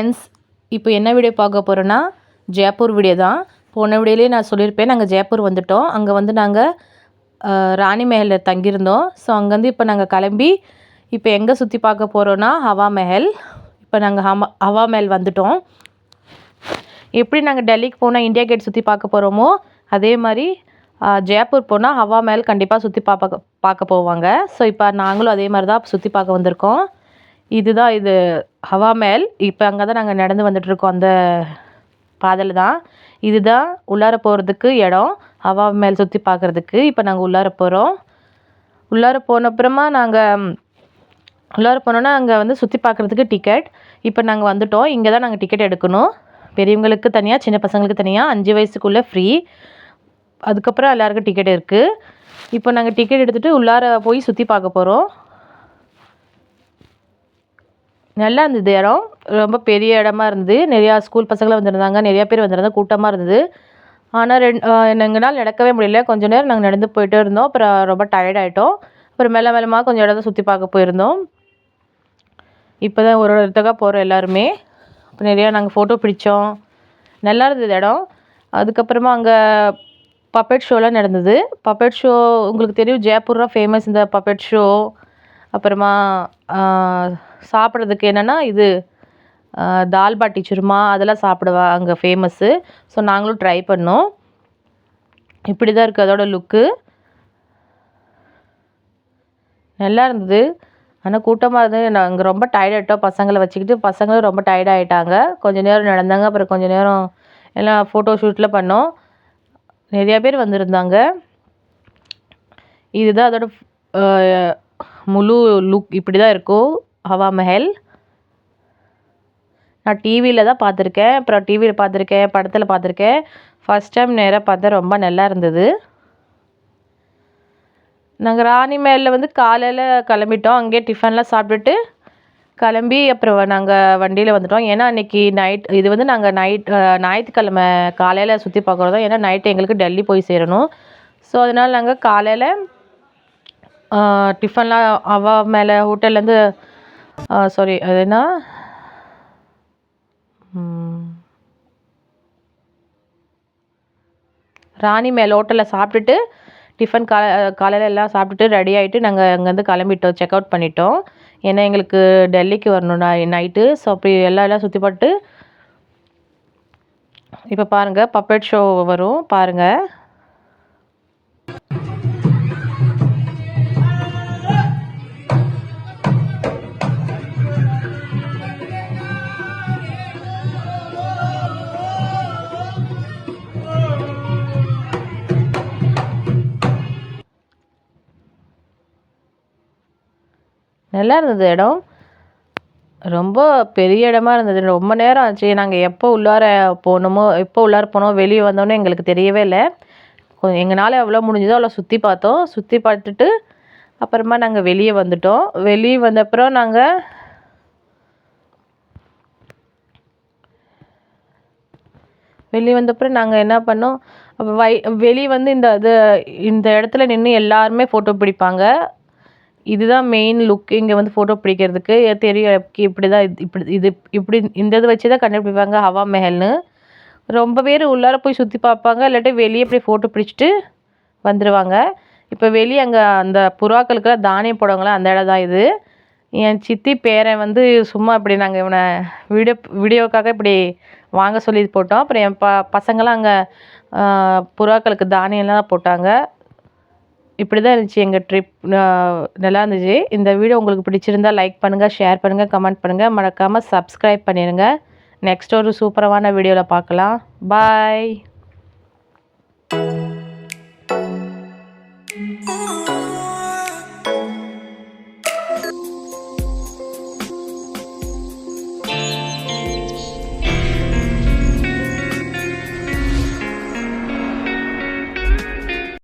Friends, இப்போ என்ன video பார்க்க போகிறோன்னா ஜெய்ப்பூர் வீடியோ தான். போன வீடியோலேயே நான் சொல்லியிருப்பேன், நாங்கள் ஜெய்ப்பூர் வந்துவிட்டோம். அங்கே வந்து நாங்கள் ராணி மஹலில் தங்கியிருந்தோம். ஸோ அங்கேருந்து இப்போ நாங்கள் கிளம்பி இப்போ எங்கே சுற்றி பார்க்க போகிறோன்னா ஹவா மஹல். இப்போ நாங்கள் ஹவா மஹல் வந்துவிட்டோம். எப்படி நாங்கள் டெல்லிக்கு போனால் இந்தியா கேட் சுற்றி பார்க்க போகிறோமோ அதே மாதிரி ஜெய்ப்பூர் போனால் ஹவா மஹல் கண்டிப்பாக சுற்றி பார்க்க போவாங்க. ஸோ இப்போ நாங்களும் அதே மாதிரி தான் சுற்றி பார்க்க வந்திருக்கோம். இதுதான் இது ஹவா மஹல். இப்போ அங்கே தான் நாங்கள் நடந்து வந்துட்டுருக்கோம், அந்த பாதையில் தான். இதுதான் உள்ளார போகிறதுக்கு இடம், ஹவா மஹல் சுற்றி பார்க்குறதுக்கு. இப்போ நாங்கள் உள்ளார போகிறோம். உள்ளார போனப்புறமா நாங்கள் உள்ளார போனோன்னா அங்கே வந்து சுற்றி பார்க்குறதுக்கு டிக்கெட். இப்போ நாங்கள் வந்துவிட்டோம். இங்கே தான் நாங்கள் டிக்கெட் எடுக்கணும். பெரியவங்களுக்கு தனியாக, சின்ன பசங்களுக்கு தனியாக. 5 வயசுக்குள்ளே ஃப்ரீ. அதுக்கப்புறம் எல்லாருக்கும் டிக்கெட் இருக்குது. இப்போ நாங்கள் டிக்கெட் எடுத்துகிட்டு உள்ளார போய் சுற்றி பார்க்க போகிறோம். நல்லா இருந்தது இடம், ரொம்ப பெரிய இடமா இருந்தது. நிறையா ஸ்கூல் பசங்களாம் வந்திருந்தாங்க, நிறையா பேர் வந்திருந்தாங்க, கூட்டமாக இருந்தது. ஆனால் எங்களால் நடக்கவே முடியல. கொஞ்சம் நேரம் நாங்கள் நடந்து போயிட்டே இருந்தோம். அப்புறம் ரொம்ப டயர்ட் ஆகிட்டோம். அப்புறம் மெல்லமாக கொஞ்சம் இடத்த சுற்றி பார்க்க போயிருந்தோம். இப்போ தான் ஒரு இடத்துக்காக போகிறோம் எல்லாருமே. இப்போ நிறையா நாங்கள் ஃபோட்டோ பிடிச்சோம். நல்லா இருந்தது இடம். அதுக்கப்புறமா அங்கே பப்பெட் ஷோலாம் நடந்தது. பப்பெட் ஷோ உங்களுக்கு தெரியும், ஜெய்ப்பூர் தான் ஃபேமஸ் இந்த பப்பெட் ஷோ. அப்புறமா சாப்பிட்றதுக்கு என்னென்னா இது தால் பாட்டி சுருமா அதெல்லாம் சாப்பிடுவா அங்கே ஃபேமஸ்ஸு. ஸோ நாங்களும் ட்ரை பண்ணோம். இப்படி தான் இருக்குது அதோட லுக்கு. நல்லா இருந்தது. ஆனால் கூட்டமாக இருந்தது. நாங்கள் ரொம்ப டயர்ட் ஆகிட்டோம் பசங்களை வச்சுக்கிட்டு. பசங்களும் ரொம்ப டயர்ட் ஆகிட்டாங்க. கொஞ்சம் நேரம் நடந்தாங்க. அப்புறம் கொஞ்சம் நேரம் எல்லாம் ஃபோட்டோ ஷூட்டில் பண்ணோம். நிறையா பேர் வந்திருந்தாங்க. இதுதான் அதோட முழு லுக். இப்படி தான் இருக்கும் ஹவா மஹல். நான் டிவியில் தான் பார்த்துருக்கேன். அப்புறம் டிவியில் பார்த்துருக்கேன், படத்தில் பார்த்துருக்கேன். ஃபஸ்ட் டைம் நேராக பார்த்தா ரொம்ப நல்லா இருந்தது. நாங்கள் ராணி மஹலில் வந்து காலையில் கிளம்பிட்டோம். அங்கேயே டிஃபன்லாம் சாப்பிட்டுட்டு கிளம்பி அப்புறம் நாங்கள் வண்டியில் வந்துட்டோம். ஏன்னா அன்றைக்கி நைட் இது வந்து நாங்கள் ஞாயிற்றுக்கிழமை காலையில் சுற்றி பார்க்குறோம் தான். ஏன்னா நைட்டு எங்களுக்கு டெல்லி போய் சேரணும். ஸோ அதனால் நாங்கள் காலையில் டிஃபன்லாம் ஹவா மஹல் ஹோட்டல்லேருந்து சாரி அது என்ன ராணி மஹல் ஹோட்டலில் சாப்பிட்டுட்டு டிஃபன் காலையில் எல்லாம் சாப்பிட்டுட்டு ரெடி ஆகிட்டு நாங்கள் அங்கேருந்து கிளம்பிட்டோம். செக் அவுட் பண்ணிட்டோம். ஏன்னா எங்களுக்கு டெல்லிக்கு வரணும் நைட்டு. ஸோ அப்படி எல்லாம் சுற்றி பார்த்துட்டு இப்போ பாருங்கள் பப்பெட் ஷோ வரும் பாருங்கள். நல்லா இருந்தது இடம். ரொம்ப பெரிய இடமா இருந்தது. ரொம்ப நேரம் ஆச்சு. நாங்கள் எப்போ உள்ளார போனோம் வெளியே வந்தோன்னே எங்களுக்கு தெரியவே இல்லை. எங்களால் எவ்வளோ முடிஞ்சதோ அவ்வளோ சுற்றி பார்த்தோம். சுற்றி பார்த்துட்டு அப்புறமா நாங்கள் வெளியே வந்துட்டோம். வெளியே வந்தப்புறம் நாங்கள் என்ன பண்ணோம், அப்போ வெளியே வந்து இந்த இடத்துல நின்று எல்லாருமே ஃபோட்டோ பிடிப்பாங்க. இதுதான் மெயின் லுக். இங்கே வந்து ஃபோட்டோ பிடிக்கிறதுக்கு தெரியும். இப்படி தான் இப்படி இந்த இது வச்சு தான் கண்டுபிடிப்பாங்க ஹவா மஹல்னு. ரொம்ப பேர் உள்ளார போய் சுற்றி பார்ப்பாங்க, இல்லாட்டி வெளியே போய் ஃபோட்டோ பிடிச்சிட்டு வந்துடுவாங்க. இப்போ வெளியே அங்கே அந்த புறாக்களுக்கெல்லாம் தானியம் போடுவாங்களே அந்த இடம் தான் இது. என் சித்தி பேரன் வந்து சும்மா இப்படி நாங்கள் இவனை வீடியோக்காக இப்படி வாங்க சொல்லி போட்டோம். அப்புறம் என் பசங்களாம் அங்கே புறாக்களுக்கு தானியம்லாம் போட்டாங்க. இப்படி தான் இருந்துச்சு எங்கள் ட்ரிப். நல்லா இருந்துச்சு. இந்த வீடியோ உங்களுக்கு பிடிச்சிருந்தால் லைக் பண்ணுங்கள், ஷேர் பண்ணுங்கள், கமெண்ட் பண்ணுங்கள். மறக்காமல் சப்ஸ்கிரைப் பண்ணிடுங்க. நெக்ஸ்ட் ஒரு சூப்பரான வீடியோவில் பார்க்கலாம். பாய்.